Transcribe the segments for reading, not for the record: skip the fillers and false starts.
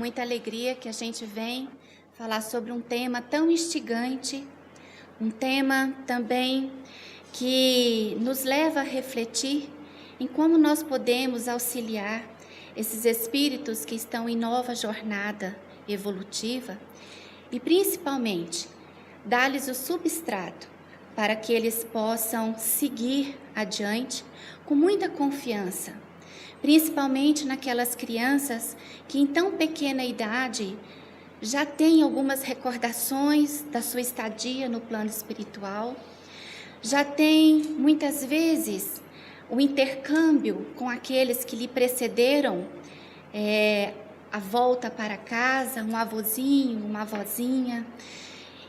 muita alegria que a gente vem falar sobre um tema tão instigante, um tema também que nos leva a refletir em como nós podemos auxiliar esses espíritos que estão em nova jornada evolutiva e principalmente dar-lhes o substrato para que eles possam seguir adiante com muita confiança, principalmente naquelas crianças que em tão pequena idade já têm algumas recordações da sua estadia no plano espiritual, já têm muitas vezes o intercâmbio com aqueles que lhe precederam, a volta para casa, um avôzinho, uma avózinha,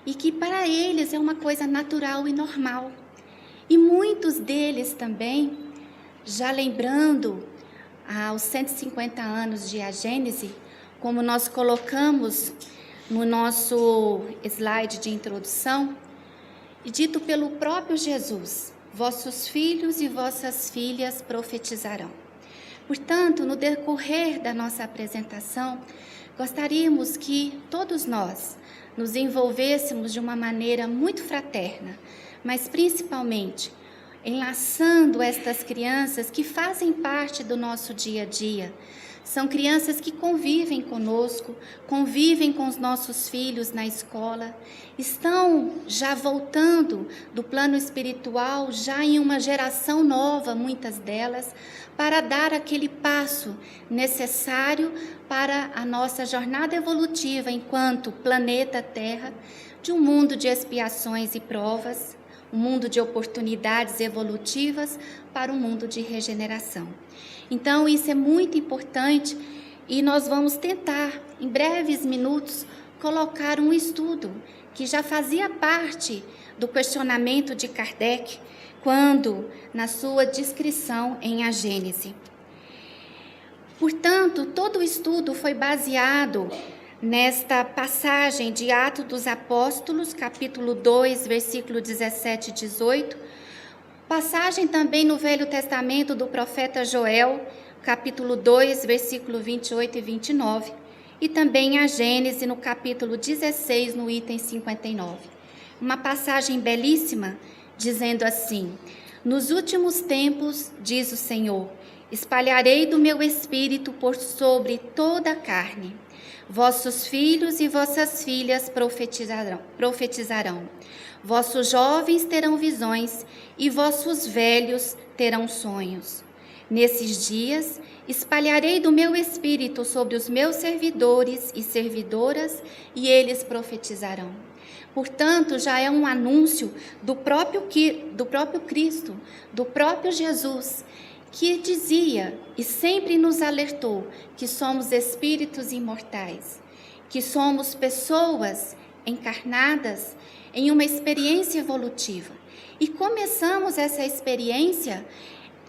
e que para eles é uma coisa natural e normal. E muitos deles também, já lembrando aos 150 anos de A Gênese, como nós colocamos no nosso slide de introdução, e dito pelo próprio Jesus: vossos filhos e vossas filhas profetizarão. Portanto, no decorrer da nossa apresentação, gostaríamos que todos nós nos envolvêssemos de uma maneira muito fraterna, mas principalmente enlaçando estas crianças que fazem parte do nosso dia a dia. São crianças que convivem conosco, convivem com os nossos filhos na escola, estão já voltando do plano espiritual, já em uma geração nova, muitas delas, para dar aquele passo necessário para a nossa jornada evolutiva enquanto planeta Terra, de um mundo de expiações e provas, um mundo de oportunidades evolutivas para um mundo de regeneração. Então, isso é muito importante e nós vamos tentar, em breves minutos, colocar um estudo que já fazia parte do questionamento de Kardec, quando, na sua descrição em A Gênese. Portanto, todo o estudo foi baseado nesta passagem de Atos dos Apóstolos, capítulo 2, versículo 17 e 18, passagem também no Velho Testamento do profeta Joel, capítulo 2, versículo 28 e 29, e também a Gênese, no capítulo 16, no item 59. Uma passagem belíssima, dizendo assim: nos últimos tempos, diz o Senhor, espalharei do meu espírito por sobre toda a carne. Vossos filhos e vossas filhas profetizarão. Vossos jovens terão visões e vossos velhos terão sonhos. Nesses dias, espalharei do meu espírito sobre os meus servidores e servidoras, e eles profetizarão. Portanto, já é um anúncio do próprio Cristo, do próprio Jesus, que dizia e sempre nos alertou que somos espíritos imortais, que somos pessoas encarnadas em uma experiência evolutiva. E começamos essa experiência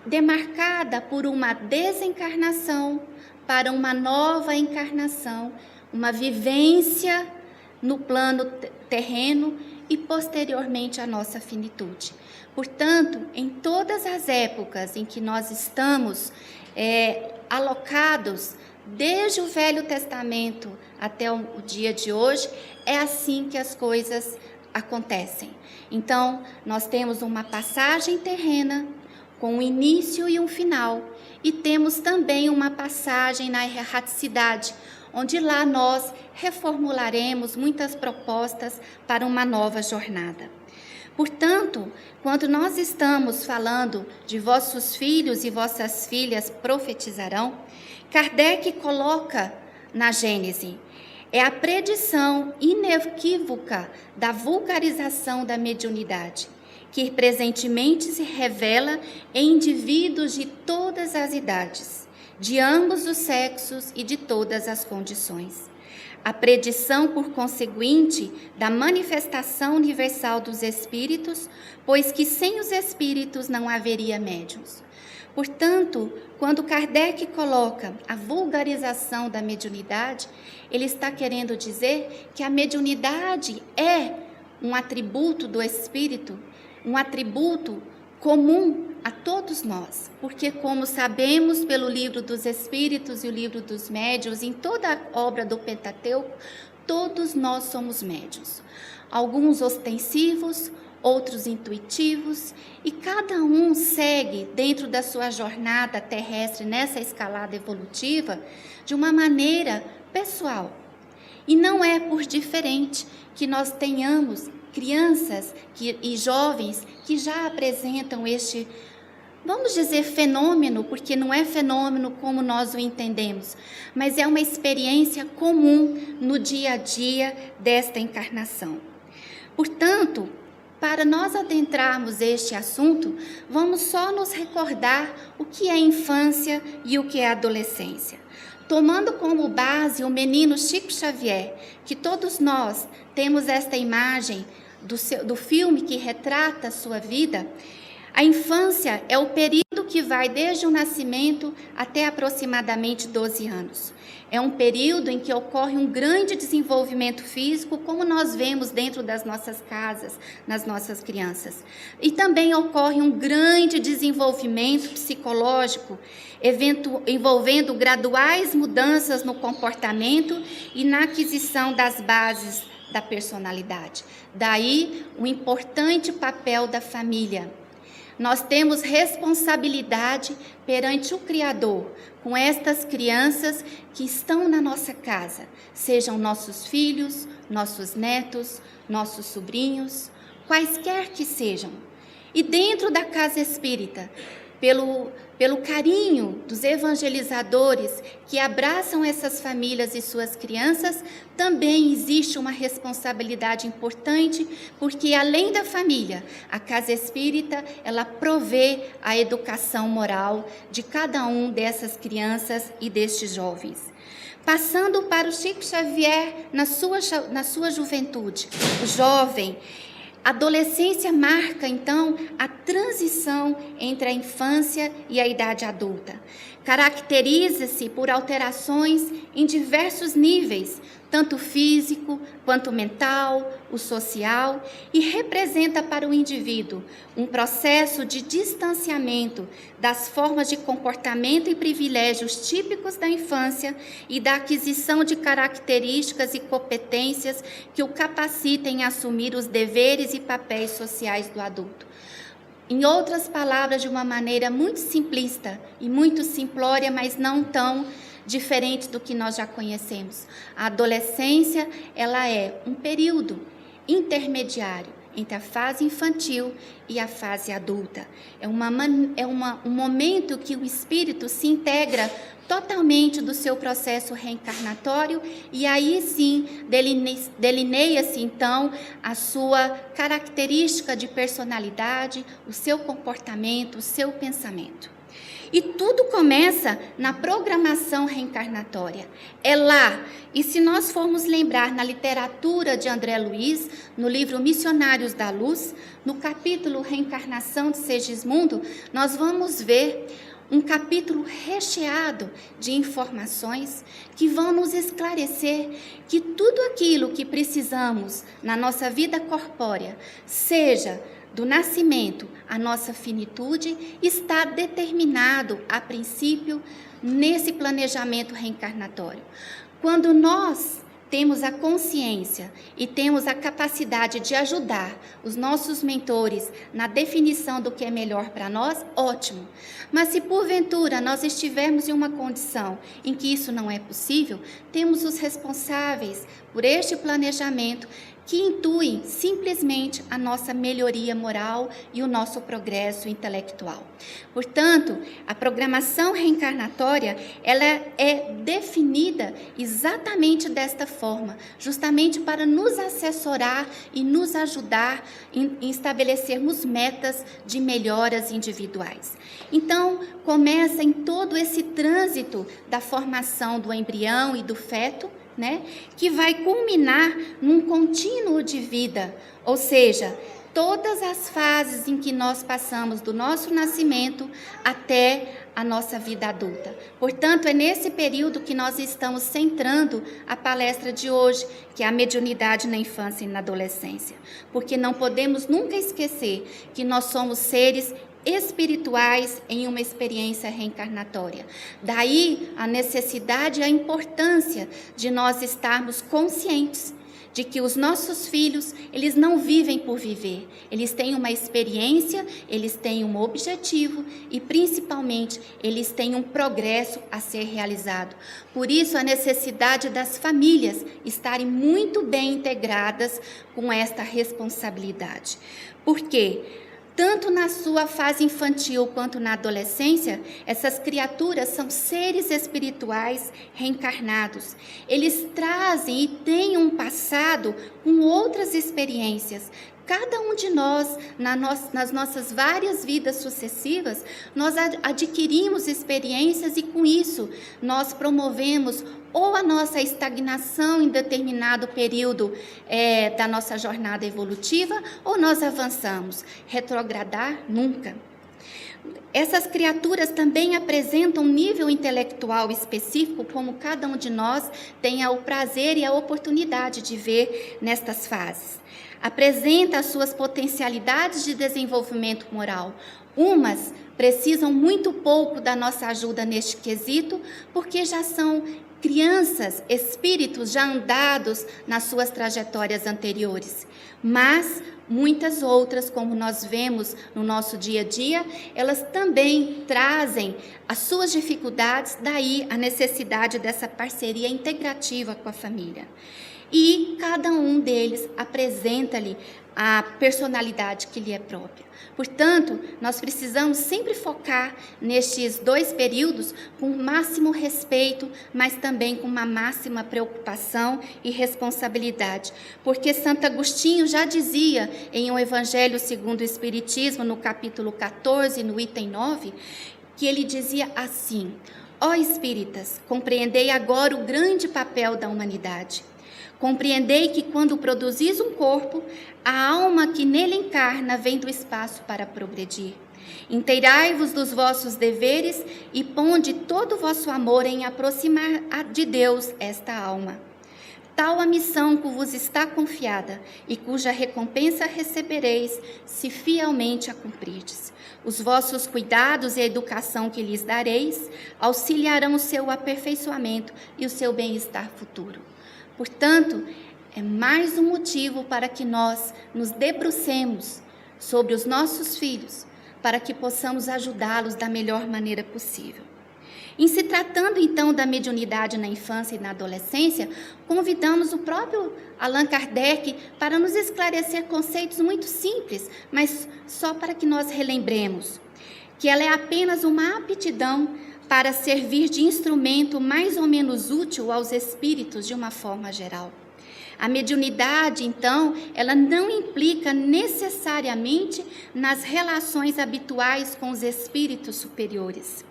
demarcada por uma desencarnação para uma nova encarnação, uma vivência no plano terreno e posteriormente a nossa finitude. Portanto, em todas as épocas em que nós estamos alocados, desde o Velho Testamento até o dia de hoje, é assim que as coisas acontecem. Então, nós temos uma passagem terrena com um início e um final, e temos também uma passagem na erraticidade, onde lá nós reformularemos muitas propostas para uma nova jornada. Portanto, quando nós estamos falando de vossos filhos e vossas filhas profetizarão, Kardec coloca na Gênese, é a predição inequívoca da vulgarização da mediunidade, que presentemente se revela em indivíduos de todas as idades, de ambos os sexos e de todas as condições. A predição, por conseguinte, da manifestação universal dos espíritos, pois que sem os espíritos não haveria médiuns. Portanto, quando Kardec coloca a vulgarização da mediunidade, ele está querendo dizer que a mediunidade é um atributo do espírito, um atributo comum a todos nós, porque como sabemos pelo livro dos Espíritos e o livro dos Médiuns, em toda a obra do Pentateuco, todos nós somos médiuns. Alguns ostensivos, outros intuitivos, e cada um segue dentro da sua jornada terrestre, nessa escalada evolutiva, de uma maneira pessoal. E não é por diferente que nós tenhamos crianças e jovens que já apresentam este, vamos dizer, fenômeno, porque não é fenômeno como nós o entendemos, mas é uma experiência comum no dia a dia desta encarnação. Portanto, para nós adentrarmos este assunto, vamos só nos recordar o que é infância e o que é adolescência. Tomando como base o menino Chico Xavier, que todos nós temos esta imagem do filme que retrata a sua vida, a infância é o período que vai desde o nascimento até aproximadamente 12 anos. É um período em que ocorre um grande desenvolvimento físico, como nós vemos dentro das nossas casas, nas nossas crianças. E também ocorre um grande desenvolvimento psicológico, envolvendo graduais mudanças no comportamento e na aquisição das bases da personalidade. Daí o importante papel da família. Nós temos responsabilidade perante o Criador com estas crianças que estão na nossa casa, sejam nossos filhos, nossos netos, nossos sobrinhos, quaisquer que sejam. E dentro da casa espírita, pelo carinho dos evangelizadores que abraçam essas famílias e suas crianças, também existe uma responsabilidade importante, porque além da família, a casa espírita, ela provê a educação moral de cada um dessas crianças e destes jovens. Passando para o Chico Xavier na sua juventude, o jovem, a adolescência marca, então, a transição entre a infância e a idade adulta. Caracteriza-se por alterações em diversos níveis, tanto físico quanto mental, o social, e representa para o indivíduo um processo de distanciamento das formas de comportamento e privilégios típicos da infância e da aquisição de características e competências que o capacitem a assumir os deveres e papéis sociais do adulto. Em outras palavras, de uma maneira muito simplista e muito simplória, mas não tão diferente do que nós já conhecemos. A adolescência, ela é um período intermediário entre a fase infantil e a fase adulta. É um momento que o espírito se integra totalmente do seu processo reencarnatório e aí sim delineia-se então a sua característica de personalidade, o seu comportamento, o seu pensamento. E tudo começa na programação reencarnatória. É lá, e se nós formos lembrar na literatura de André Luiz, no livro Missionários da Luz, no capítulo Reencarnação de Segismundo, nós vamos ver um capítulo recheado de informações que vão nos esclarecer que tudo aquilo que precisamos na nossa vida corpórea, seja do nascimento à nossa finitude, está determinado, a princípio, nesse planejamento reencarnatório. Quando nós temos a consciência e temos a capacidade de ajudar os nossos mentores na definição do que é melhor para nós, ótimo. Mas se porventura nós estivermos em uma condição em que isso não é possível, temos os responsáveis por este planejamento que intuem simplesmente a nossa melhoria moral e o nosso progresso intelectual. Portanto, a programação reencarnatória, ela é definida exatamente desta forma, justamente para nos assessorar e nos ajudar em estabelecermos metas de melhoras individuais. Então, começa em todo esse trânsito da formação do embrião e do feto, que vai culminar num contínuo de vida, ou seja, todas as fases em que nós passamos do nosso nascimento até a nossa vida adulta. Portanto, é nesse período que nós estamos centrando a palestra de hoje, que é a mediunidade na infância e na adolescência, porque não podemos nunca esquecer que nós somos seres espirituais em uma experiência reencarnatória. Daí a necessidade e a importância de nós estarmos conscientes de que os nossos filhos, eles não vivem por viver, eles têm uma experiência, eles têm um objetivo e, principalmente, eles têm um progresso a ser realizado. Por isso, a necessidade das famílias estarem muito bem integradas com esta responsabilidade. Por quê? Tanto na sua fase infantil quanto na adolescência, essas criaturas são seres espirituais reencarnados. Eles trazem e têm um passado com outras experiências. Cada um de nós, nas nossas várias vidas sucessivas, nós adquirimos experiências e com isso nós promovemos ou a nossa estagnação em determinado período da nossa jornada evolutiva, ou nós avançamos. Retrogradar, nunca. Essas criaturas também apresentam um nível intelectual específico, como cada um de nós tenha o prazer e a oportunidade de ver nestas fases. Apresenta as suas potencialidades de desenvolvimento moral. Umas precisam muito pouco da nossa ajuda neste quesito, porque já são crianças, espíritos já andados nas suas trajetórias anteriores. Mas muitas outras, como nós vemos no nosso dia a dia, elas também trazem as suas dificuldades, daí a necessidade dessa parceria integrativa com a família. E cada um deles apresenta-lhe a personalidade que lhe é própria. Portanto, nós precisamos sempre focar nestes dois períodos com o máximo respeito, mas também com uma máxima preocupação e responsabilidade. Porque Santo Agostinho já dizia em O Evangelho segundo o Espiritismo, no capítulo 14, no item 9, que ele dizia assim: ó espíritas, compreendei agora o grande papel da humanidade. Compreendei que quando produzis um corpo, a alma que nele encarna vem do espaço para progredir. Inteirai-vos dos vossos deveres e ponde todo o vosso amor em aproximar de Deus esta alma. Tal a missão que vos está confiada e cuja recompensa recebereis se fielmente a cumprirdes. Os vossos cuidados e a educação que lhes dareis auxiliarão o seu aperfeiçoamento e o seu bem-estar futuro. Portanto, é mais um motivo para que nós nos debrucemos sobre os nossos filhos, para que possamos ajudá-los da melhor maneira possível. Em se tratando, então, da mediunidade na infância e na adolescência, convidamos o próprio Allan Kardec para nos esclarecer conceitos muito simples, mas só para que nós relembremos que ela é apenas uma aptidão para servir de instrumento mais ou menos útil aos espíritos de uma forma geral. A mediunidade, então, ela não implica necessariamente nas relações habituais com os espíritos superiores.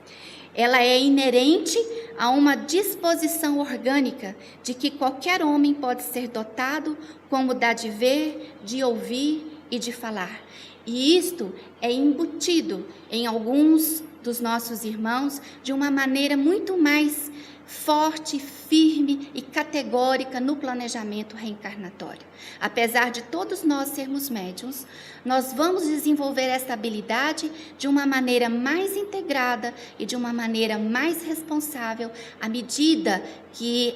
Ela é inerente a uma disposição orgânica de que qualquer homem pode ser dotado, como da de ver, de ouvir e de falar. E isto é embutido em alguns dos nossos irmãos de uma maneira muito mais forte, firme e categórica no planejamento reencarnatório. Apesar de todos nós sermos médiuns, nós vamos desenvolver essa habilidade de uma maneira mais integrada e de uma maneira mais responsável à medida que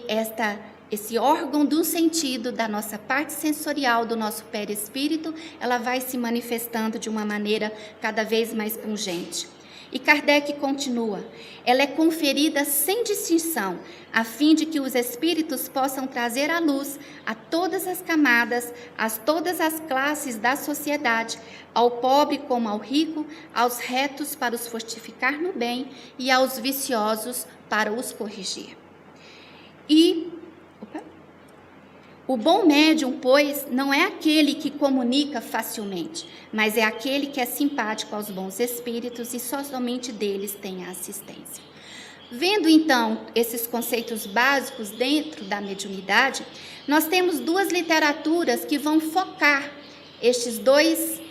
esse órgão do sentido da nossa parte sensorial, do nosso perispírito, ela vai se manifestando de uma maneira cada vez mais pungente. E Kardec continua: ela é conferida sem distinção, a fim de que os espíritos possam trazer à luz a todas as camadas, a todas as classes da sociedade, ao pobre como ao rico, aos retos para os fortificar no bem e aos viciosos para os corrigir. O bom médium, pois, não é aquele que comunica facilmente, mas é aquele que é simpático aos bons espíritos e só somente deles tem a assistência. Vendo, então, esses conceitos básicos dentro da mediunidade, nós temos duas literaturas que vão focar estes dois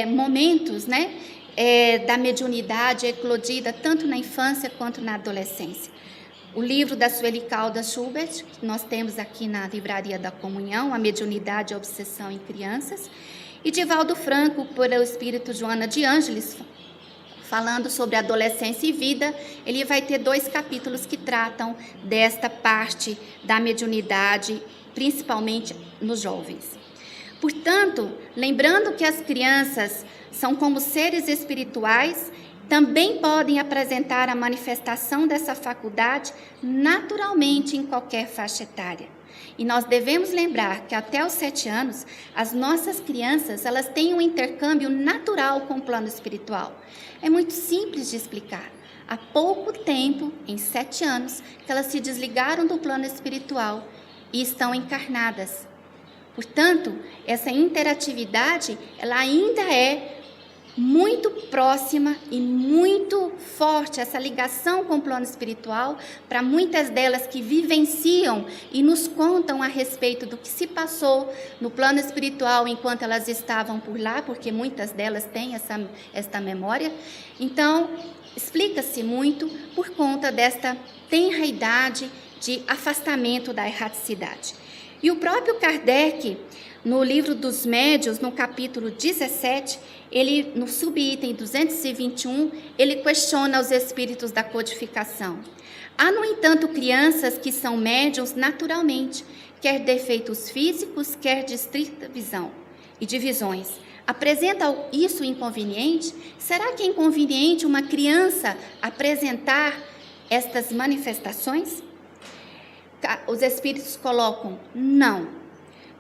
momentos, da mediunidade eclodida tanto na infância quanto na adolescência. O livro da Sueli Caldas Schubert, que nós temos aqui na Livraria da Comunhão, A Mediunidade e a Obsessão em Crianças, E Divaldo Franco, pelo espírito Joana de Ângeles, falando sobre adolescência e vida, ele vai ter 2 capítulos que tratam desta parte da mediunidade, principalmente nos jovens. Portanto, lembrando que as crianças são como seres espirituais, também podem apresentar a manifestação dessa faculdade naturalmente em qualquer faixa etária. E nós devemos lembrar que até os 7 anos, as nossas crianças, elas têm um intercâmbio natural com o plano espiritual. É muito simples de explicar. Há pouco tempo, em 7 anos, que elas se desligaram do plano espiritual e estão encarnadas. Portanto, essa interatividade, ela ainda é muito próxima e muito forte, essa ligação com o plano espiritual, para muitas delas que vivenciam e nos contam a respeito do que se passou no plano espiritual enquanto elas estavam por lá, porque muitas delas têm esta memória. Então, explica-se muito por conta desta tenra idade de afastamento da erraticidade. E o próprio Kardec, no livro dos Médiuns, no capítulo 17, ele, no subitem 221, ele questiona os espíritos da codificação. Há, no entanto, crianças que são médiuns naturalmente, quer defeitos físicos, quer de estrita visão e de visões. Apresenta isso inconveniente? Será que é inconveniente uma criança apresentar estas manifestações? Os espíritos colocam, não.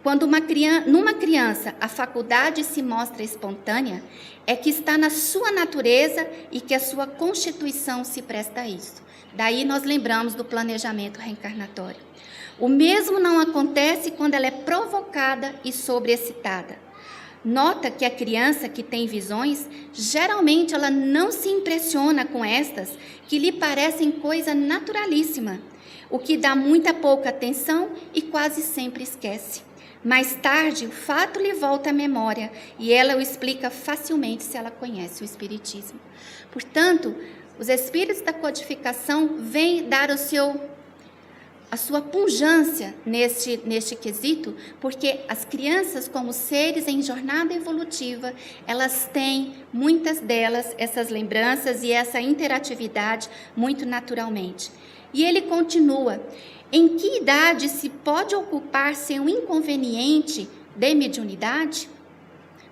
Quando numa criança a faculdade se mostra espontânea, é que está na sua natureza e que a sua constituição se presta a isso. Daí nós lembramos do planejamento reencarnatório. O mesmo não acontece quando ela é provocada e sobreexcitada. Nota que a criança que tem visões, geralmente ela não se impressiona com estas, que lhe parecem coisa naturalíssima, o que dá muita pouca atenção e quase sempre esquece. Mais tarde, o fato lhe volta à memória e ela o explica facilmente se ela conhece o Espiritismo. Portanto, os espíritos da codificação vêm dar a sua pujança neste quesito, porque as crianças, como seres em jornada evolutiva, elas têm, muitas delas, essas lembranças e essa interatividade muito naturalmente. E ele continua: em que idade se pode ocupar-se um inconveniente de mediunidade?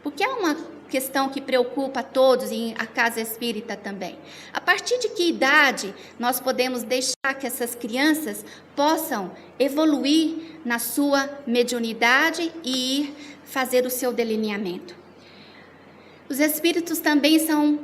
Porque é uma questão que preocupa a todos e a casa espírita também. A partir de que idade nós podemos deixar que essas crianças possam evoluir na sua mediunidade e ir fazer o seu delineamento? Os espíritos também são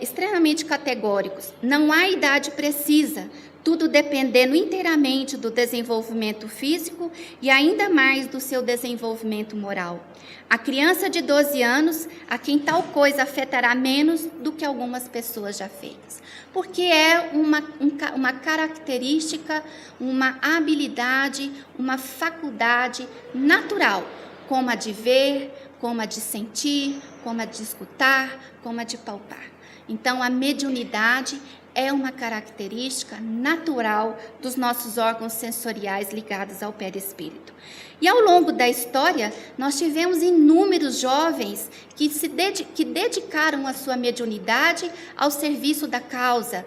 extremamente categóricos. Não há idade precisa, tudo dependendo inteiramente do desenvolvimento físico e ainda mais do seu desenvolvimento moral. A criança de 12 anos, a quem tal coisa afetará menos do que algumas pessoas já feitas, porque é uma característica, uma habilidade, uma faculdade natural, como a de ver, como a de sentir, como a de escutar, como a de palpar. Então, a mediunidade é uma característica natural dos nossos órgãos sensoriais ligados ao perispírito. E ao longo da história, nós tivemos inúmeros jovens que dedicaram a sua mediunidade ao serviço da causa,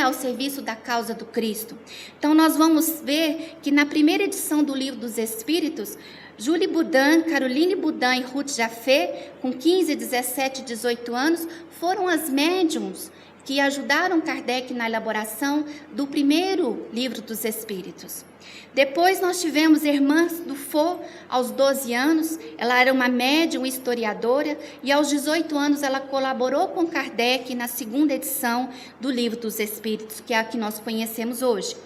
ao serviço da causa do Cristo. Então, nós vamos ver que na primeira edição do Livro dos Espíritos, Julie Boudin, Caroline Boudin e Ruth Jaffé, com 15, 17 e 18 anos, foram as médiums que ajudaram Kardec na elaboração do primeiro Livro dos Espíritos. Depois nós tivemos Irmã Dufour, aos 12 anos, ela era uma médium historiadora, e aos 18 anos ela colaborou com Kardec na segunda edição do Livro dos Espíritos, que é a que nós conhecemos hoje.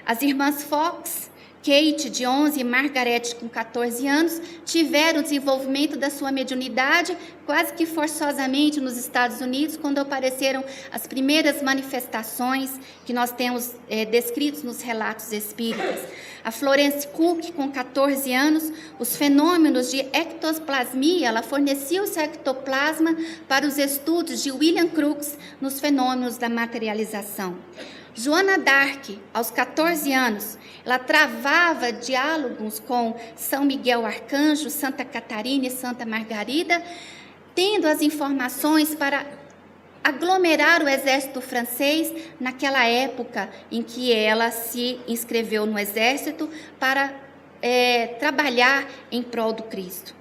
As irmãs Fox, Kate, de 11, e Margaret, com 14 anos, tiveram desenvolvimento da sua mediunidade quase que forçosamente nos Estados Unidos, quando apareceram as primeiras manifestações que nós temos descritos nos relatos espíritas. A Florence Cook, com 14 anos, os fenômenos de ectoplasmia, ela fornecia o seu ectoplasma para os estudos de William Crookes nos fenômenos da materialização. Joana d'Arc, aos 14 anos, ela travava diálogos com São Miguel Arcanjo, Santa Catarina e Santa Margarida, tendo as informações para aglomerar o exército francês naquela época em que ela se inscreveu no exército para trabalhar em prol do Cristo.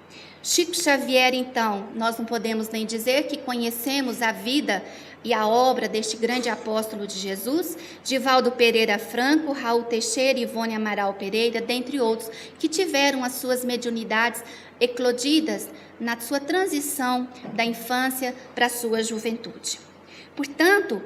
Chico Xavier, então, nós não podemos nem dizer que conhecemos a vida e a obra deste grande apóstolo de Jesus, Divaldo Pereira Franco, Raul Teixeira e Ivone Amaral Pereira, dentre outros, que tiveram as suas mediunidades eclodidas na sua transição da infância para a sua juventude. Portanto,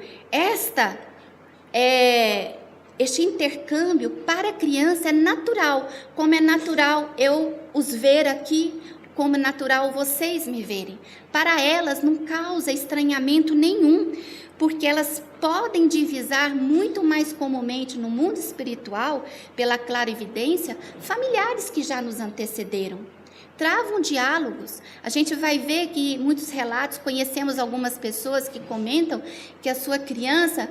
este intercâmbio para a criança é natural, como é natural eu os ver aqui, como é natural vocês me verem. Para elas não causa estranhamento nenhum, porque elas podem divisar muito mais comumente no mundo espiritual, pela clarividência, familiares que já nos antecederam. Travam diálogos. A gente vai ver que muitos relatos, conhecemos algumas pessoas que comentam que a sua criança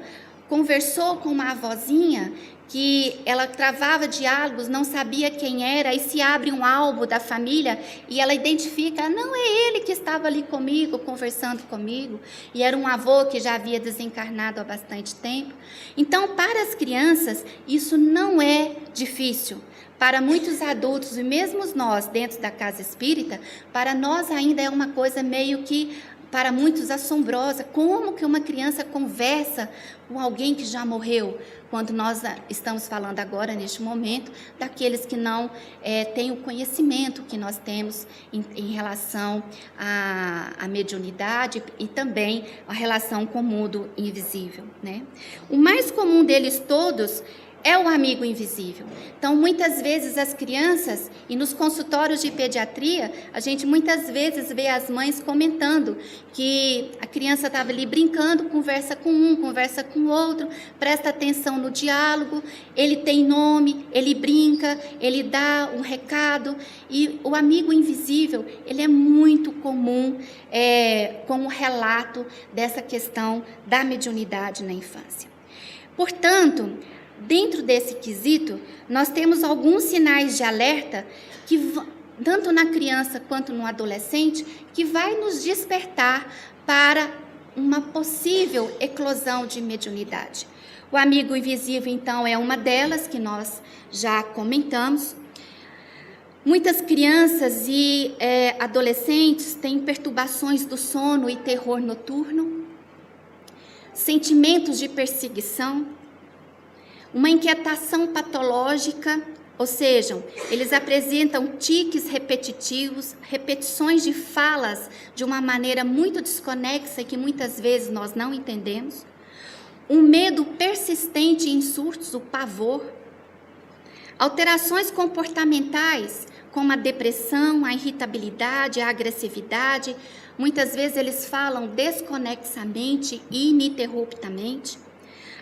conversou com uma avózinha, que ela travava diálogos, não sabia quem era, e se abre um álbum da família e ela identifica, não é ele que estava ali comigo, conversando comigo, e era um avô que já havia desencarnado há bastante tempo. Então, para as crianças, isso não é difícil. Para muitos adultos, e mesmo nós dentro da casa espírita, para nós ainda é uma coisa meio que, para muitos, assombrosa. Como que uma criança conversa com alguém que já morreu? Quando nós estamos falando agora, neste momento, daqueles que não têm o conhecimento que nós temos em relação à mediunidade e também a relação com o mundo invisível, né? O mais comum deles todos é o amigo invisível. Então, muitas vezes as crianças, e nos consultórios de pediatria, a gente muitas vezes vê as mães comentando que a criança estava ali brincando, conversa com um, conversa com o outro, presta atenção no diálogo, ele tem nome, ele brinca, ele dá um recado, e o amigo invisível, ele é muito comum como relato dessa questão da mediunidade na infância. Portanto, dentro desse quesito, nós temos alguns sinais de alerta que, tanto na criança quanto no adolescente, que vai nos despertar para uma possível eclosão de mediunidade. O amigo invisível, então, é uma delas que nós já comentamos. Muitas crianças e adolescentes têm perturbações do sono e terror noturno, sentimentos de perseguição, uma inquietação patológica, ou seja, eles apresentam tiques repetitivos, repetições de falas de uma maneira muito desconexa e que muitas vezes nós não entendemos, um medo persistente em surtos, o pavor, alterações comportamentais, como a depressão, a irritabilidade, a agressividade, muitas vezes eles falam desconexamente e ininterruptamente,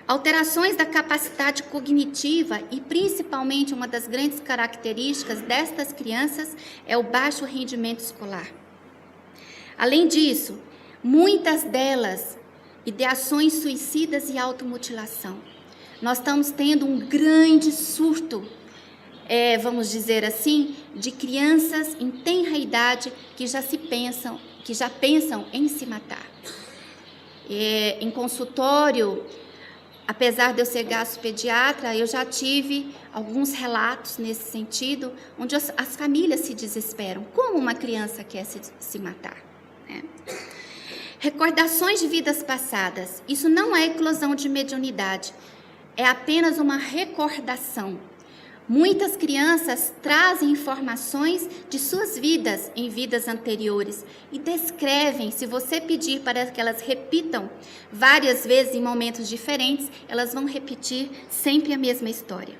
alterações da capacidade cognitiva e, principalmente, uma das grandes características destas crianças é o baixo rendimento escolar. Além disso, muitas delas, ideações suicidas e automutilação. Nós estamos tendo um grande surto, vamos dizer assim, de crianças em tenra idade que já pensam em se matar. Em consultório, apesar de eu ser gastropediatra, eu já tive alguns relatos nesse sentido, onde as famílias se desesperam. Como uma criança quer se matar? Né? Recordações de vidas passadas. Isso não é eclosão de mediunidade, é apenas uma recordação. Muitas crianças trazem informações de suas vidas em vidas anteriores e descrevem. Se você pedir para que elas repitam várias vezes em momentos diferentes, elas vão repetir sempre a mesma história.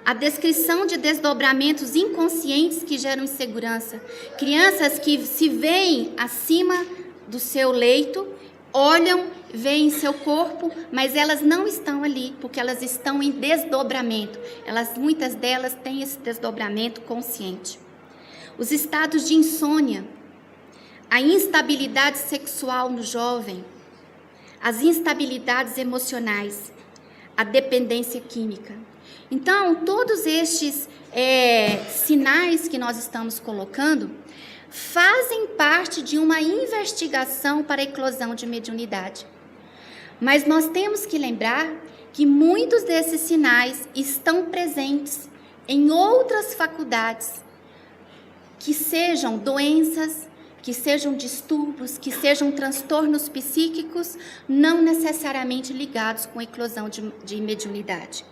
A descrição de desdobramentos inconscientes que geram insegurança. Crianças que se veem acima do seu leito, olham, veem seu corpo, mas elas não estão ali, porque elas estão em desdobramento. Muitas delas têm esse desdobramento consciente. Os estados de insônia, a instabilidade sexual no jovem, as instabilidades emocionais, a dependência química. Então, todos estes sinais que nós estamos colocando fazem parte de uma investigação para a eclosão de mediunidade. Mas nós temos que lembrar que muitos desses sinais estão presentes em outras faculdades, que sejam doenças, que sejam distúrbios, que sejam transtornos psíquicos, não necessariamente ligados com a eclosão de mediunidade.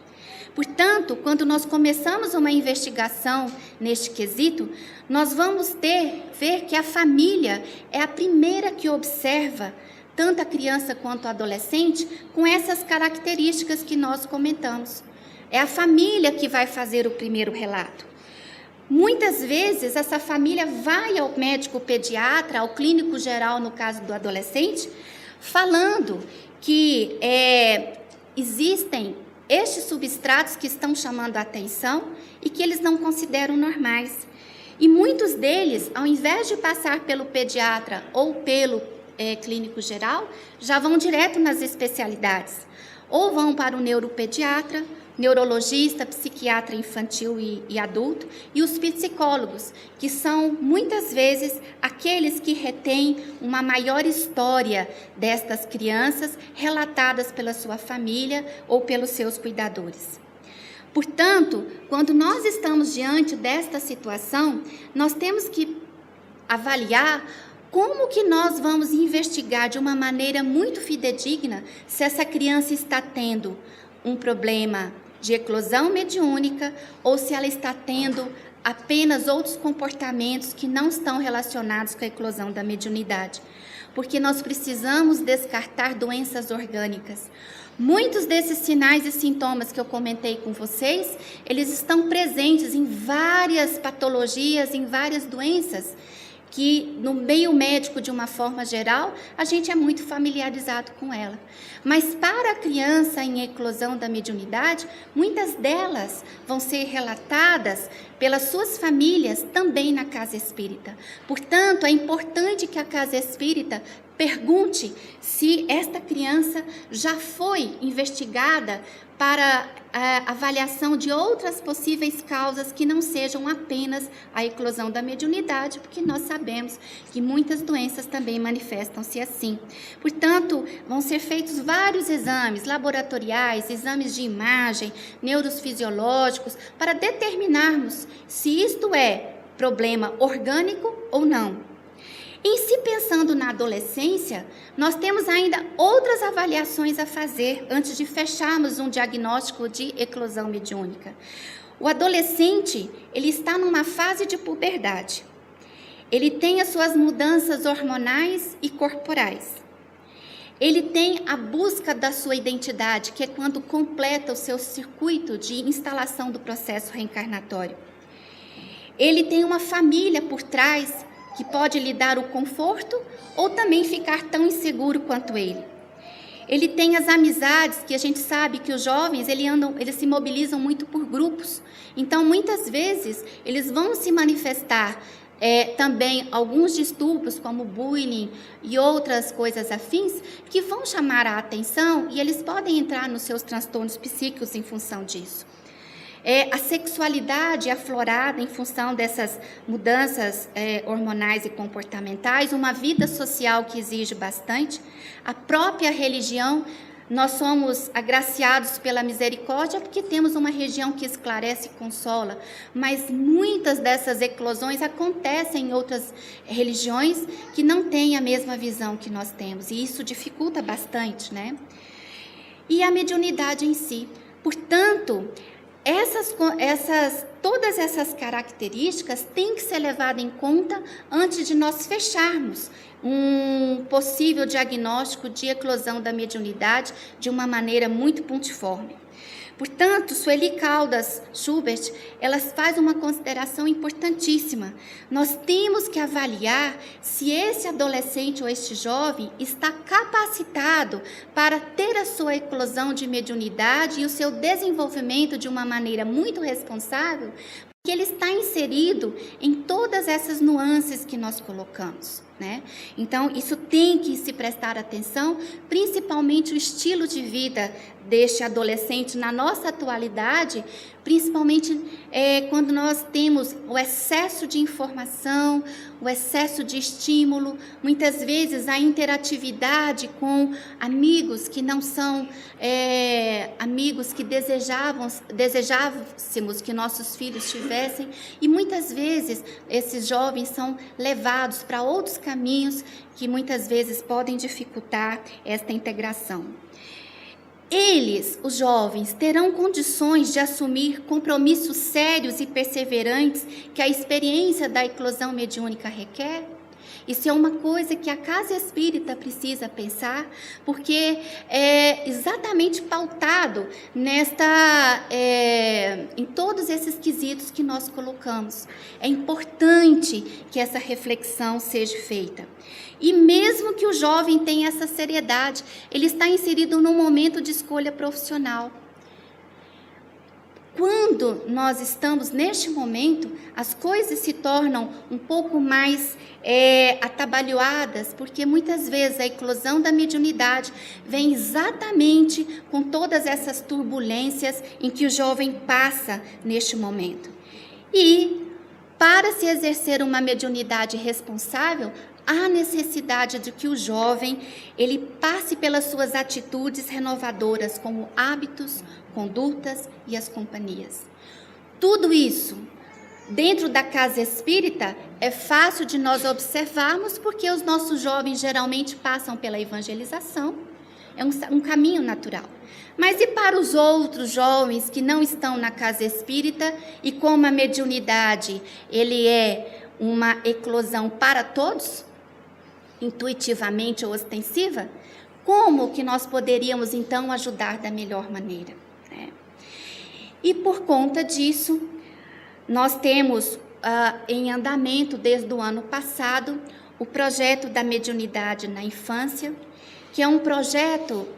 Portanto, quando nós começamos uma investigação neste quesito, nós vamos ver que a família é a primeira que observa tanto a criança quanto o adolescente com essas características que nós comentamos. É a família que vai fazer o primeiro relato. Muitas vezes, essa família vai ao médico pediatra, ao clínico geral, no caso do adolescente, falando que existem estes substratos que estão chamando a atenção e que eles não consideram normais. E muitos deles, ao invés de passar pelo pediatra ou pelo clínico geral, já vão direto nas especialidades. Ou vão para o neuropediatra, neurologista, psiquiatra infantil e adulto, e os psicólogos, que são muitas vezes aqueles que retêm uma maior história destas crianças relatadas pela sua família ou pelos seus cuidadores. Portanto, quando nós estamos diante desta situação, nós temos que avaliar como que nós vamos investigar de uma maneira muito fidedigna se essa criança está tendo um problema de eclosão mediúnica ou se ela está tendo apenas outros comportamentos que não estão relacionados com a eclosão da mediunidade. Porque nós precisamos descartar doenças orgânicas. Muitos desses sinais e sintomas que eu comentei com vocês, eles estão presentes em várias patologias, em várias doenças, que no meio médico, de uma forma geral, a gente é muito familiarizado com ela. Mas para a criança em eclosão da mediunidade, muitas delas vão ser relatadas pelas suas famílias também na casa espírita. Portanto, é importante que a casa espírita pergunte se esta criança já foi investigada para a avaliação de outras possíveis causas que não sejam apenas a eclosão da mediunidade, porque nós sabemos que muitas doenças também manifestam-se assim. Portanto, vão ser feitos vários exames laboratoriais, exames de imagem, neurofisiológicos, para determinarmos se isto é problema orgânico ou não. Em se pensando na adolescência, nós temos ainda outras avaliações a fazer antes de fecharmos um diagnóstico de eclosão mediúnica. O adolescente, ele está numa fase de puberdade. Ele tem as suas mudanças hormonais e corporais. Ele tem a busca da sua identidade, que é quando completa o seu circuito de instalação do processo reencarnatório. Ele tem uma família por trás que pode lhe dar o conforto ou também ficar tão inseguro quanto ele. Ele tem as amizades, que a gente sabe que os jovens eles se mobilizam muito por grupos. Então, muitas vezes, eles vão se manifestar também alguns distúrbios, como bullying e outras coisas afins, que vão chamar a atenção e eles podem entrar nos seus transtornos psíquicos em função disso. A sexualidade aflorada em função dessas mudanças hormonais e comportamentais, uma vida social que exige bastante, a própria religião. Nós somos agraciados pela misericórdia porque temos uma religião que esclarece e consola, mas muitas dessas eclosões acontecem em outras religiões que não têm a mesma visão que nós temos, e isso dificulta bastante, né? E a mediunidade em si. Portanto, todas essas características têm que ser levadas em conta antes de nós fecharmos um possível diagnóstico de eclosão da mediunidade de uma maneira muito pontiforme. Portanto, Sueli Caldas Schubert, ela faz uma consideração importantíssima. Nós temos que avaliar se esse adolescente ou este jovem está capacitado para ter a sua eclosão de mediunidade e o seu desenvolvimento de uma maneira muito responsável, porque ele está inserido em todas essas nuances que nós colocamos. né? Então, isso tem que se prestar atenção, principalmente o estilo de vida deste adolescente na nossa atualidade, principalmente quando nós temos o excesso de informação, o excesso de estímulo, muitas vezes a interatividade com amigos que não são amigos que desejássemos que nossos filhos tivessem, e muitas vezes esses jovens são levados para outros caminhos que muitas vezes podem dificultar esta integração. Eles, os jovens, terão condições de assumir compromissos sérios e perseverantes que a experiência da eclosão mediúnica requer? Isso é uma coisa que a Casa Espírita precisa pensar, porque é exatamente pautado em todos esses quesitos que nós colocamos. É importante que essa reflexão seja feita. E mesmo que o jovem tenha essa seriedade, ele está inserido num momento de escolha profissional. Quando nós estamos neste momento, as coisas se tornam um pouco mais atabalhoadas, porque muitas vezes a eclosão da mediunidade vem exatamente com todas essas turbulências em que o jovem passa neste momento. E para se exercer uma mediunidade responsável, há necessidade de que o jovem ele passe pelas suas atitudes renovadoras, como hábitos, condutas e as companhias. Tudo isso, dentro da Casa Espírita, é fácil de nós observarmos, porque os nossos jovens geralmente passam pela evangelização, é um caminho natural. Mas e para os outros jovens que não estão na Casa Espírita, e como a mediunidade ele é uma eclosão para todos, intuitivamente ou ostensiva, como que nós poderíamos então ajudar da melhor maneira, né? E por conta disso, nós temos em andamento desde o ano passado o projeto da mediunidade na infância, que é um projeto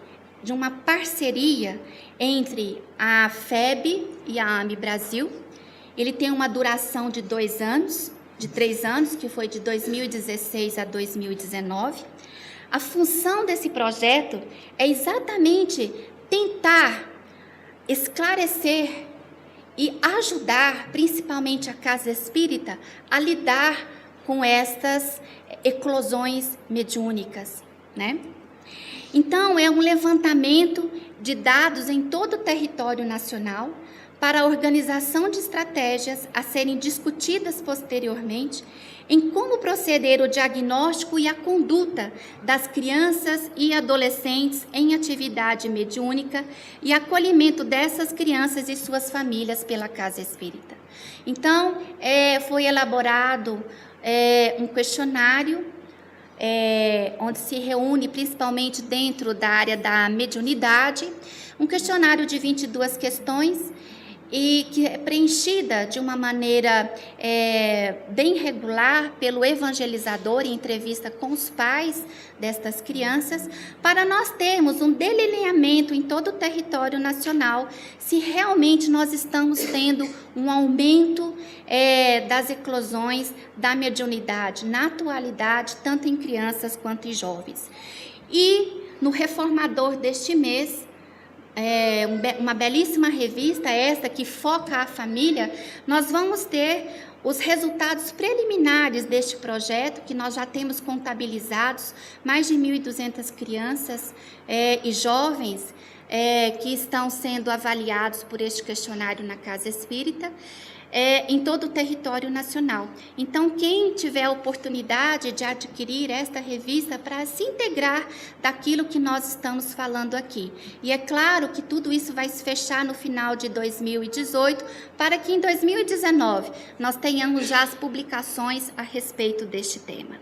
de uma parceria entre a FEB e a AME Brasil. Ele tem uma duração de 2 anos, de 3 anos, que foi de 2016 a 2019. A função desse projeto é exatamente tentar esclarecer e ajudar, principalmente a Casa Espírita, a lidar com estas eclosões mediúnicas, né? Então, é um levantamento de dados em todo o território nacional, para a organização de estratégias a serem discutidas posteriormente em como proceder o diagnóstico e a conduta das crianças e adolescentes em atividade mediúnica e acolhimento dessas crianças e suas famílias pela Casa Espírita. Então, foi elaborado um questionário onde se reúne principalmente dentro da área da mediunidade, um questionário de 22 questões, e que é preenchida de uma maneira bem regular pelo evangelizador em entrevista com os pais destas crianças, para nós termos um delineamento em todo o território nacional, se realmente nós estamos tendo um aumento das eclosões da mediunidade na atualidade, tanto em crianças quanto em jovens. E no Reformador deste mês, uma belíssima revista, esta que foca a família, nós vamos ter os resultados preliminares deste projeto, que nós já temos contabilizados mais de 1.200 crianças e jovens que estão sendo avaliados por este questionário na Casa Espírita, em todo o território nacional. Então, quem tiver a oportunidade de adquirir esta revista para se integrar daquilo que nós estamos falando aqui. E é claro que tudo isso vai se fechar no final de 2018, para que em 2019 nós tenhamos já as publicações a respeito deste tema.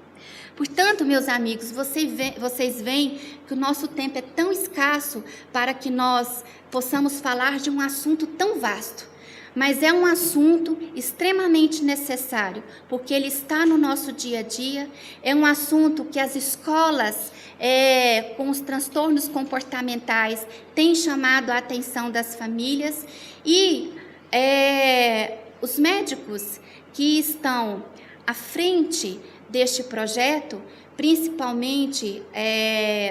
Portanto, meus amigos, vocês veem que o nosso tempo é tão escasso para que nós possamos falar de um assunto tão vasto. Mas é um assunto extremamente necessário, porque ele está no nosso dia a dia, é um assunto que as escolas com os transtornos comportamentais têm chamado a atenção das famílias, e os médicos que estão à frente deste projeto, principalmente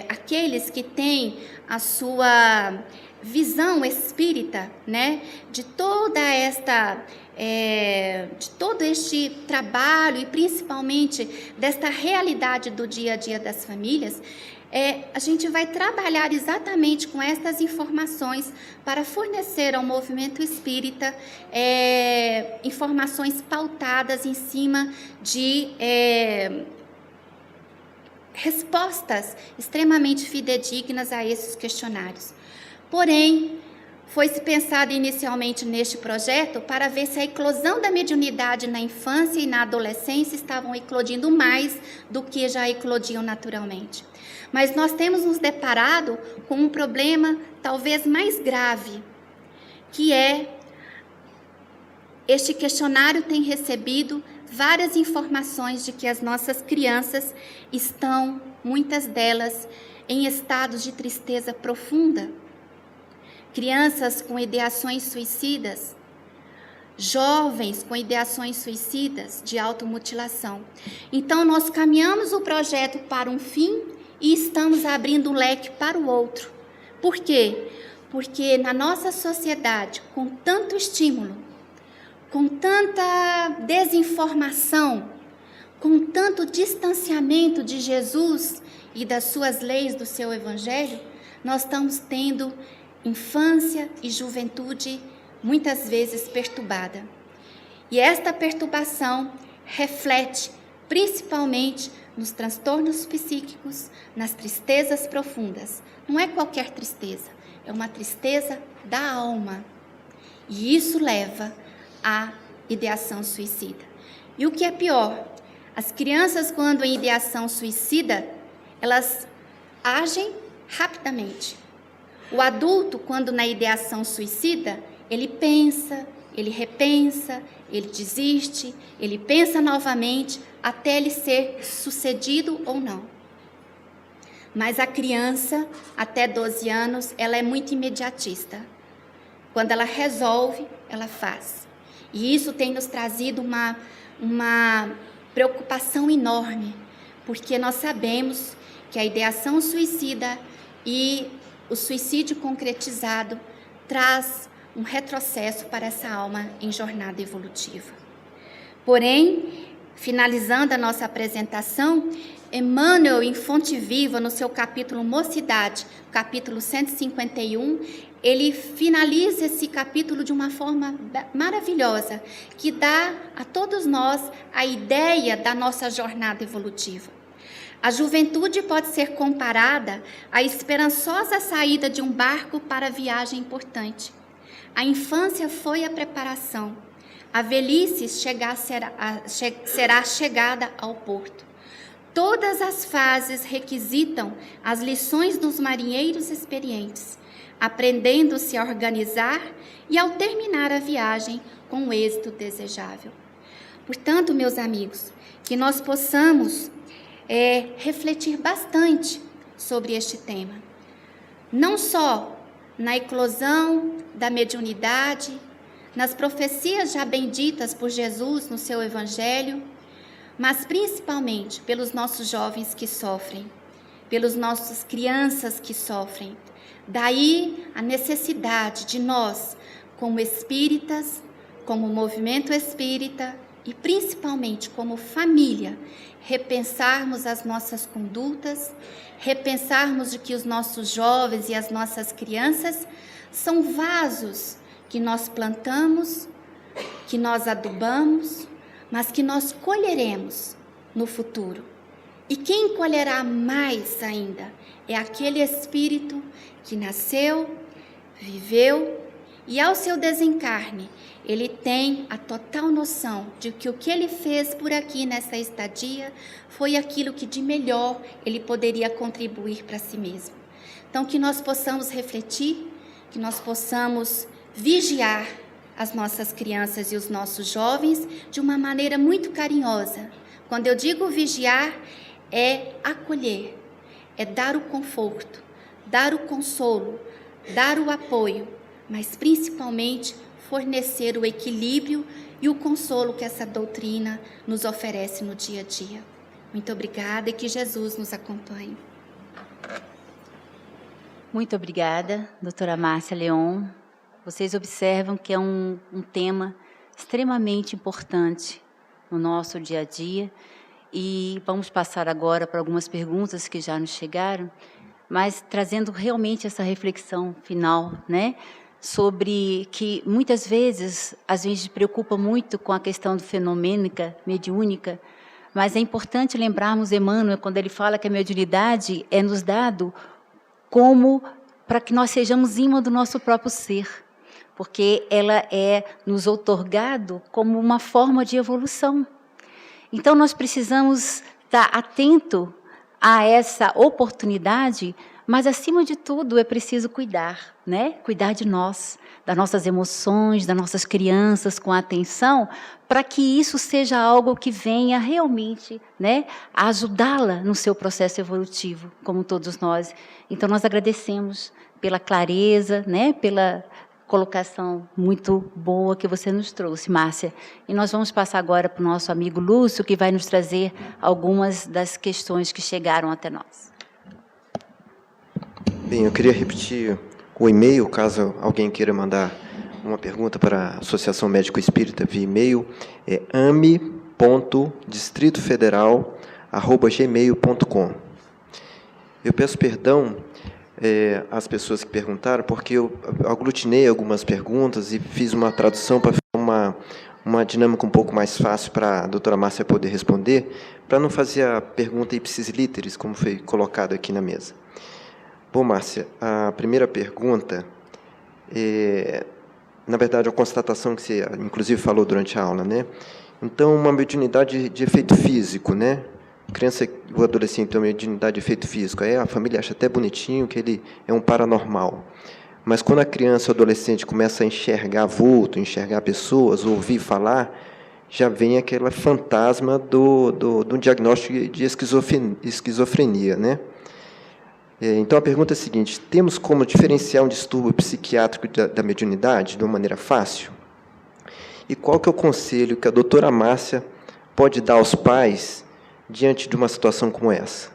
aqueles que têm a sua visão espírita, né, de todo este trabalho e principalmente desta realidade do dia a dia das famílias, a gente vai trabalhar exatamente com estas informações para fornecer ao movimento espírita informações pautadas em cima de respostas extremamente fidedignas a esses questionários. Porém, foi-se pensado inicialmente neste projeto para ver se a eclosão da mediunidade na infância e na adolescência estavam eclodindo mais do que já eclodiam naturalmente. Mas nós temos nos deparado com um problema talvez mais grave, que este questionário tem recebido várias informações de que as nossas crianças estão, muitas delas, em estados de tristeza profunda. Crianças com ideações suicidas, jovens com ideações suicidas de automutilação. Então, nós caminhamos o projeto para um fim e estamos abrindo um leque para o outro. Por quê? Porque na nossa sociedade, com tanto estímulo, com tanta desinformação, com tanto distanciamento de Jesus e das suas leis, do seu evangelho, nós estamos tendo infância e juventude muitas vezes perturbada. E esta perturbação reflete principalmente nos transtornos psíquicos, nas tristezas profundas. Não é qualquer tristeza, é uma tristeza da alma. E isso leva à ideação suicida. E o que é pior, as crianças, quando em ideação suicida, elas agem rapidamente. O adulto, quando na ideação suicida, ele pensa, ele repensa, ele desiste, ele pensa novamente até ele ser sucedido ou não. Mas a criança, até 12 anos, ela é muito imediatista. Quando ela resolve, ela faz. E isso tem nos trazido uma preocupação enorme, porque nós sabemos que a ideação suicida e o suicídio concretizado traz um retrocesso para essa alma em jornada evolutiva. Porém, finalizando a nossa apresentação, Emmanuel, em Fonte Viva, no seu capítulo Mocidade, capítulo 151, ele finaliza esse capítulo de uma forma maravilhosa, que dá a todos nós a ideia da nossa jornada evolutiva. A juventude pode ser comparada à esperançosa saída de um barco para a viagem importante. A infância foi a preparação. A velhice será chegada ao porto. Todas as fases requisitam as lições dos marinheiros experientes, aprendendo-se a organizar e ao terminar a viagem com o êxito desejável. Portanto, meus amigos, que nós possamos refletir bastante sobre este tema. Não só na eclosão da mediunidade, nas profecias já benditas por Jesus no seu evangelho, mas principalmente pelos nossos jovens que sofrem, pelas nossas crianças que sofrem. Daí a necessidade de nós, como espíritas, como movimento espírita e principalmente como família, repensarmos as nossas condutas, repensarmos de que os nossos jovens e as nossas crianças são vasos que nós plantamos, que nós adubamos, mas que nós colheremos no futuro. E quem colherá mais ainda é aquele espírito que nasceu, viveu e ao seu desencarne, ele tem a total noção de que o que ele fez por aqui nessa estadia foi aquilo que de melhor ele poderia contribuir para si mesmo. Então, que nós possamos refletir, que nós possamos vigiar as nossas crianças e os nossos jovens de uma maneira muito carinhosa. Quando eu digo vigiar, é acolher, é dar o conforto, dar o consolo, dar o apoio, mas principalmente fornecer o equilíbrio e o consolo que essa doutrina nos oferece no dia a dia. Muito obrigada e que Jesus nos acompanhe. Muito obrigada, doutora Márcia Leon. Vocês observam que é um tema extremamente importante no nosso dia a dia, e vamos passar agora para algumas perguntas que já nos chegaram, mas trazendo realmente essa reflexão final, né, sobre que muitas vezes a gente preocupa muito com a questão do fenomênica, mediúnica, mas é importante lembrarmos Emmanuel quando ele fala que a mediunidade é nos dado como para que nós sejamos imã do nosso próprio ser, porque ela é nos outorgado como uma forma de evolução. Então, nós precisamos estar atento a essa oportunidade, mas, acima de tudo, é preciso cuidar, né? Cuidar de nós, das nossas emoções, das nossas crianças, com atenção, para que isso seja algo que venha realmente, né, a ajudá-la no seu processo evolutivo, como todos nós. Então, nós agradecemos pela clareza, né, pela colocação muito boa que você nos trouxe, Márcia. E nós vamos passar agora para o nosso amigo Lúcio, que vai nos trazer algumas das questões que chegaram até nós. Bem, eu queria repetir o e-mail, caso alguém queira mandar uma pergunta para a Associação Médico Espírita via e-mail, é ame.distritofederal@gmail.com. Eu peço perdão às pessoas que perguntaram, porque eu aglutinei algumas perguntas e fiz uma tradução para ficar uma dinâmica um pouco mais fácil para a doutora Márcia poder responder, para não fazer a pergunta ipsis literis, como foi colocado aqui na mesa. Bom, Márcia, a primeira pergunta na verdade, a constatação que você, inclusive, falou durante a aula, né? Então, uma mediunidade de efeito físico, né? Criança ou adolescente tem uma mediunidade de efeito físico. Aí a família acha até bonitinho que ele é um paranormal. Mas quando a criança ou adolescente começa a enxergar vulto, enxergar pessoas, ouvir falar, já vem aquele fantasma do diagnóstico de esquizofrenia, né? Então, a pergunta é a seguinte: temos como diferenciar um distúrbio psiquiátrico da mediunidade de uma maneira fácil? E qual que é o conselho que a doutora Márcia pode dar aos pais diante de uma situação como essa?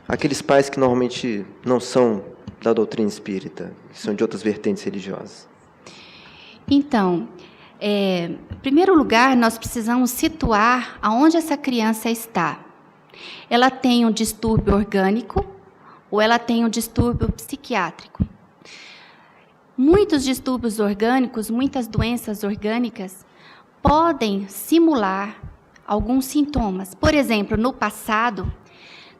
Aqueles pais que normalmente não são da doutrina espírita, que são de outras vertentes religiosas. Então, em primeiro lugar, nós precisamos situar aonde essa criança está. Ela tem um distúrbio orgânico ou ela tem um distúrbio psiquiátrico. Muitos distúrbios orgânicos, muitas doenças orgânicas, podem simular alguns sintomas. Por exemplo, no passado,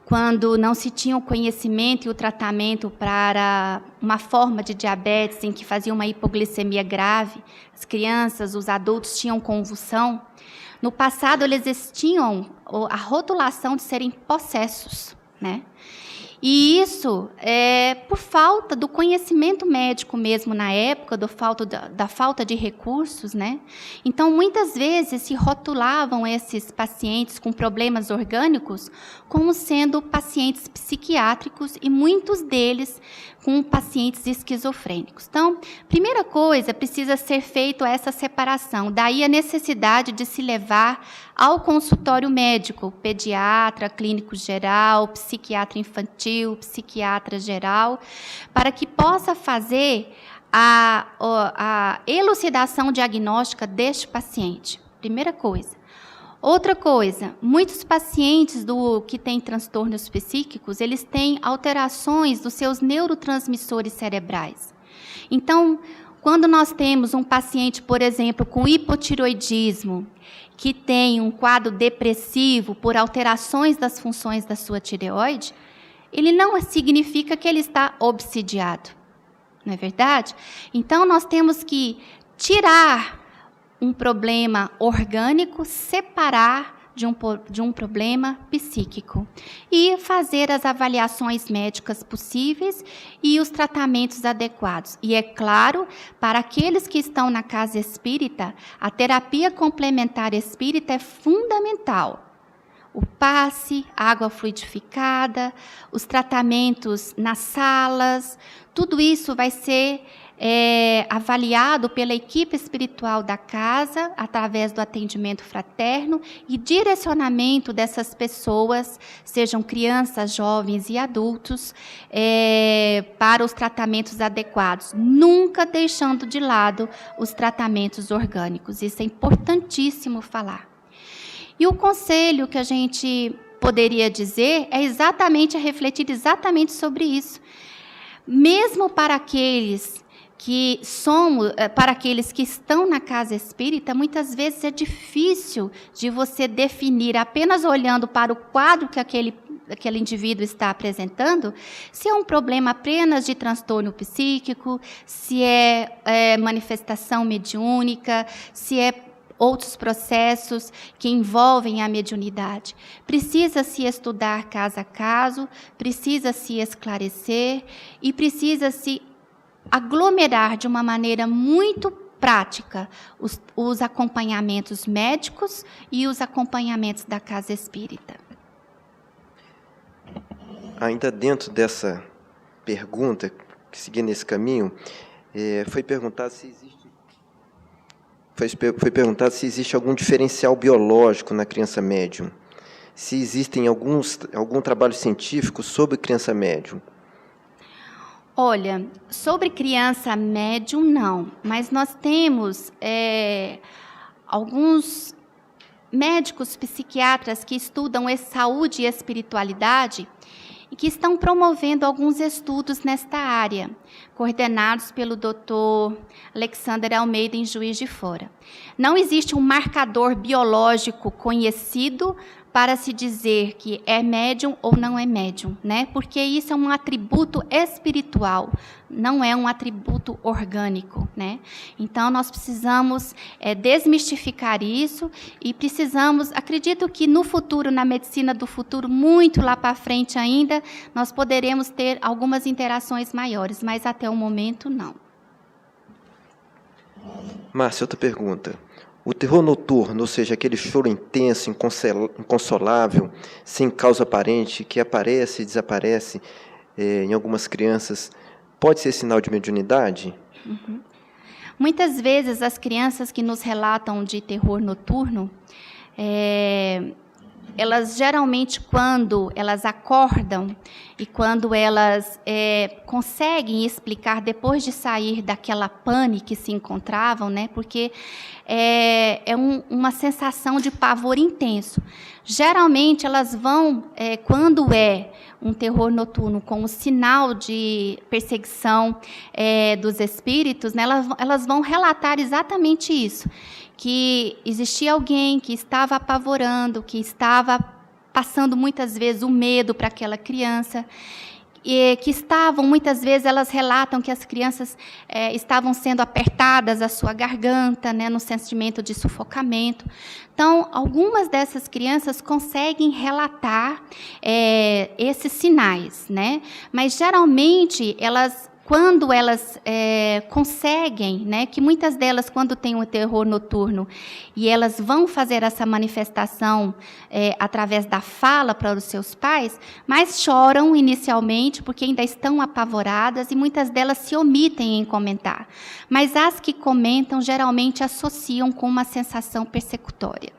quando não se tinha o conhecimento e o tratamento para uma forma de diabetes em que fazia uma hipoglicemia grave, as crianças, os adultos tinham convulsão. No passado, eles tinham a rotulação de serem possessos, né? E isso é por falta do conhecimento médico mesmo na época, da falta de recursos, né? Então, muitas vezes se rotulavam esses pacientes com problemas orgânicos como sendo pacientes psiquiátricos e muitos deles com pacientes esquizofrênicos. Então, primeira coisa, precisa ser feita essa separação. Daí a necessidade de se levar ao consultório médico, pediatra, clínico geral, psiquiatra infantil, psiquiatra geral, para que possa fazer a elucidação diagnóstica deste paciente. Primeira coisa. Outra coisa, muitos pacientes que têm transtornos psíquicos, eles têm alterações dos seus neurotransmissores cerebrais. Então, quando nós temos um paciente, por exemplo, com hipotireoidismo, que tem um quadro depressivo por alterações das funções da sua tireoide, ele não significa que ele está obsidiado, não é verdade? Então, nós temos que tirar um problema orgânico, separar de um problema psíquico e fazer as avaliações médicas possíveis e os tratamentos adequados. E, é claro, para aqueles que estão na casa espírita, a terapia complementar espírita é fundamental. O passe, água fluidificada, os tratamentos nas salas, tudo isso vai ser avaliado pela equipe espiritual da casa, através do atendimento fraterno e direcionamento dessas pessoas, sejam crianças, jovens e adultos, para os tratamentos adequados, nunca deixando de lado os tratamentos orgânicos. Isso é importantíssimo falar. E o conselho que a gente poderia dizer é refletir exatamente sobre isso. Mesmo para aqueles que estão na casa espírita, muitas vezes é difícil de você definir, apenas olhando para o quadro que aquele indivíduo está apresentando, se é um problema apenas de transtorno psíquico, se é manifestação mediúnica, se é outros processos que envolvem a mediunidade. Precisa-se estudar caso a caso, precisa-se esclarecer e precisa-se aglomerar de uma maneira muito prática os acompanhamentos médicos e os acompanhamentos da casa espírita. Ainda dentro dessa pergunta, que seguia nesse caminho, foi perguntado se existe algum diferencial biológico na criança médium, se existem algum trabalho científico sobre criança médium. Olha, sobre criança médium, não, mas nós temos alguns médicos psiquiatras que estudam saúde e espiritualidade e que estão promovendo alguns estudos nesta área, coordenados pelo Dr. Alexander Almeida, em Juiz de Fora. Não existe um marcador biológico conhecido para se dizer que é médium ou não é médium, né? Porque isso é um atributo espiritual, não é um atributo orgânico, né? Então, nós precisamos desmistificar isso e precisamos, acredito que no futuro, na medicina do futuro, muito lá para frente ainda, nós poderemos ter algumas interações maiores, mas até o momento, não. Márcia, outra pergunta. O terror noturno, ou seja, aquele choro intenso, inconsolável, sem causa aparente, que aparece e desaparece em algumas crianças, pode ser sinal de mediunidade? Uhum. Muitas vezes as crianças que nos relatam de terror noturno, elas geralmente, quando elas acordam e quando elas conseguem explicar depois de sair daquela pane que se encontravam, né? Porque uma sensação de pavor intenso. Geralmente elas vão, quando é um terror noturno com um sinal de perseguição dos espíritos, né, elas vão relatar exatamente isso, que existia alguém que estava apavorando, que estava passando muitas vezes o medo para aquela criança, e que muitas vezes elas relatam que as crianças estavam sendo apertadas a sua garganta, né, no sentimento de sufocamento. Então, algumas dessas crianças conseguem relatar esses sinais, né? Mas geralmente quando elas conseguem, né, que muitas delas, quando têm um terror noturno, e elas vão fazer essa manifestação através da fala para os seus pais, mas choram inicialmente, porque ainda estão apavoradas, e muitas delas se omitem em comentar. Mas as que comentam, geralmente associam com uma sensação persecutória.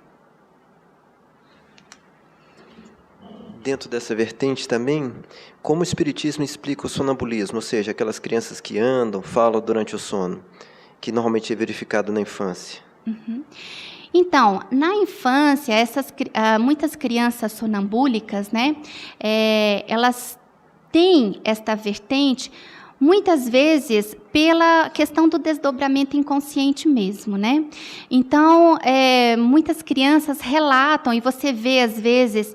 Dentro dessa vertente também, como o Espiritismo explica o sonambulismo, ou seja, aquelas crianças que andam, falam durante o sono, que normalmente é verificado na infância? Uhum. Então, na infância, muitas crianças sonambúlicas, né, elas têm esta vertente, muitas vezes pela questão do desdobramento inconsciente mesmo, né? Então, muitas crianças relatam, e você vê, às vezes,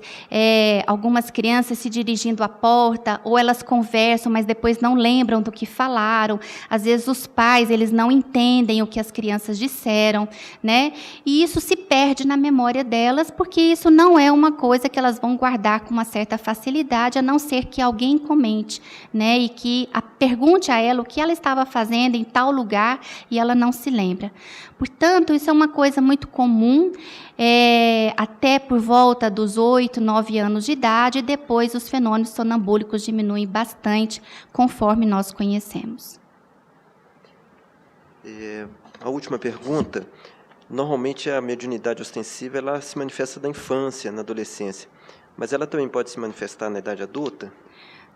algumas crianças se dirigindo à porta, ou elas conversam, mas depois não lembram do que falaram. Às vezes, os pais, eles não entendem o que as crianças disseram, né? E isso se perde na memória delas, porque isso não é uma coisa que elas vão guardar com uma certa facilidade, a não ser que alguém comente, né? E que pergunte a ela o que ela estava fazendo em tal lugar e ela não se lembra. Portanto, isso é uma coisa muito comum, até por volta dos 8, 9 anos de idade, e depois os fenômenos sonambúlicos diminuem bastante, conforme nós conhecemos. A última pergunta. Normalmente a mediunidade ostensiva ela se manifesta na infância, na adolescência, mas ela também pode se manifestar na idade adulta?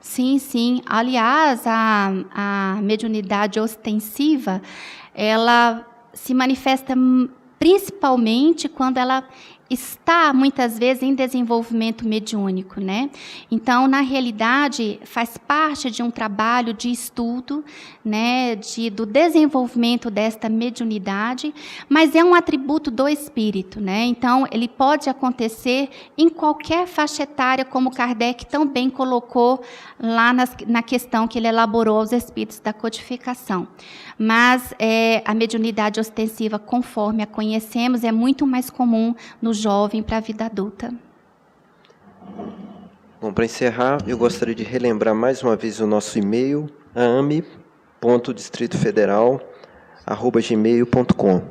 Sim, sim. Aliás, a mediunidade ostensiva, ela se manifesta principalmente quando ela está, muitas vezes, em desenvolvimento mediúnico, né? Então, na realidade, faz parte de um trabalho de estudo, né, do desenvolvimento desta mediunidade, mas é um atributo do espírito, né? Então, ele pode acontecer em qualquer faixa etária, como Kardec tão bem colocou lá na questão que ele elaborou aos espíritos da codificação. Mas a mediunidade ostensiva, conforme a conhecemos, é muito mais comum no jovem para a vida adulta. Bom, para encerrar, eu gostaria de relembrar mais uma vez o nosso e-mail, aame.distritofederal@gmail.com.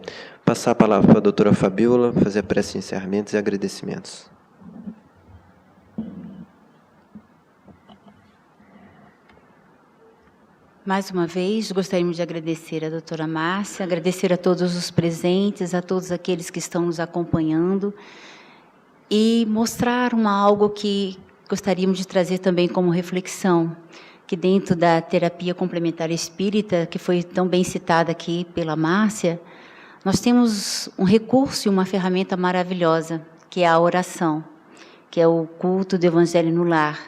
Passar a palavra para a doutora Fabíola, fazer a prece de encerramentos e agradecimentos. Mais uma vez, gostaríamos de agradecer a doutora Márcia, agradecer a todos os presentes, a todos aqueles que estão nos acompanhando e mostrar algo que gostaríamos de trazer também como reflexão, que dentro da terapia complementar espírita, que foi tão bem citada aqui pela Márcia, nós temos um recurso e uma ferramenta maravilhosa, que é a oração, que é o culto do Evangelho no lar,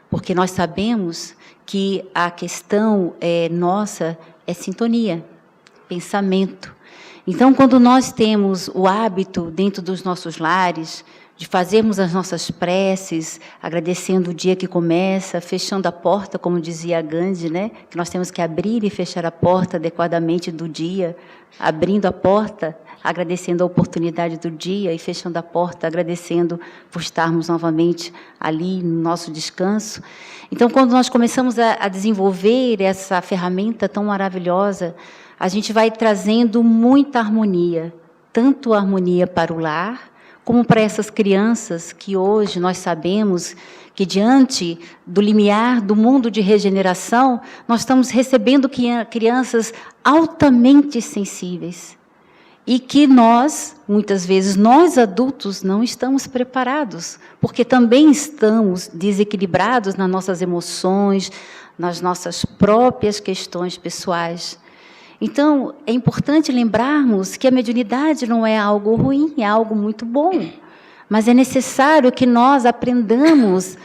porque nós sabemos que a questão nossa é sintonia, pensamento. Então, quando nós temos o hábito dentro dos nossos lares de fazermos as nossas preces, agradecendo o dia que começa, fechando a porta, como dizia Gandhi, né? Que nós temos que abrir e fechar a porta adequadamente do dia, abrindo a porta, agradecendo a oportunidade do dia e fechando a porta, agradecendo por estarmos novamente ali no nosso descanso. Então, quando nós começamos a desenvolver essa ferramenta tão maravilhosa, a gente vai trazendo muita harmonia, tanto harmonia para o lar, como para essas crianças que hoje nós sabemos que, diante do limiar do mundo de regeneração, nós estamos recebendo crianças altamente sensíveis. E que nós, muitas vezes, nós adultos, não estamos preparados, porque também estamos desequilibrados nas nossas emoções, nas nossas próprias questões pessoais. Então, é importante lembrarmos que a mediunidade não é algo ruim, é algo muito bom. Mas é necessário que nós aprendamos,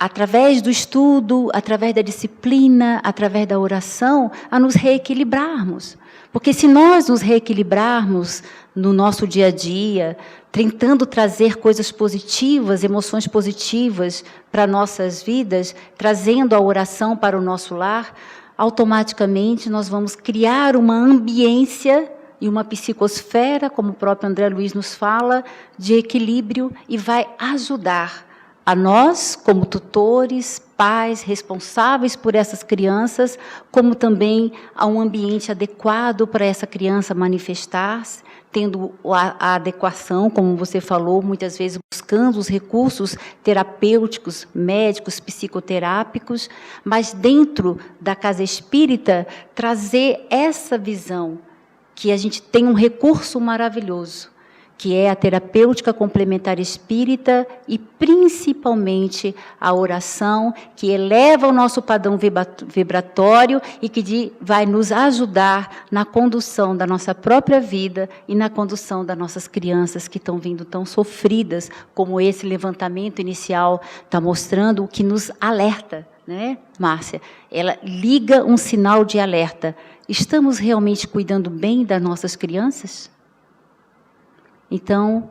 através do estudo, através da disciplina, através da oração, a nos reequilibrarmos. Porque se nós nos reequilibrarmos no nosso dia a dia, tentando trazer coisas positivas, emoções positivas para nossas vidas, trazendo a oração para o nosso lar, automaticamente nós vamos criar uma ambiência e uma psicosfera, como o próprio André Luiz nos fala, de equilíbrio, e vai ajudar a nós, como tutores, pais, responsáveis por essas crianças, como também a um ambiente adequado para essa criança manifestar-se, tendo a adequação, como você falou, muitas vezes buscando os recursos terapêuticos, médicos, psicoterápicos, mas dentro da casa espírita, trazer essa visão, que a gente tem um recurso maravilhoso, que é a terapêutica complementar espírita e, principalmente, a oração, que eleva o nosso padrão vibratório e que vai nos ajudar na condução da nossa própria vida e na condução das nossas crianças que estão vindo tão sofridas, como esse levantamento inicial está mostrando, o que nos alerta, né, Márcia? Ela liga um sinal de alerta. Estamos realmente cuidando bem das nossas crianças? Então,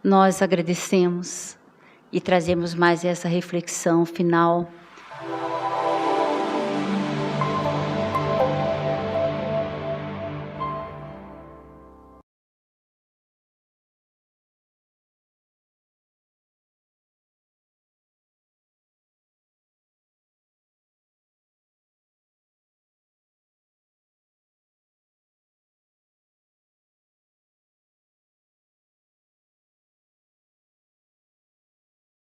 nós agradecemos e trazemos mais essa reflexão final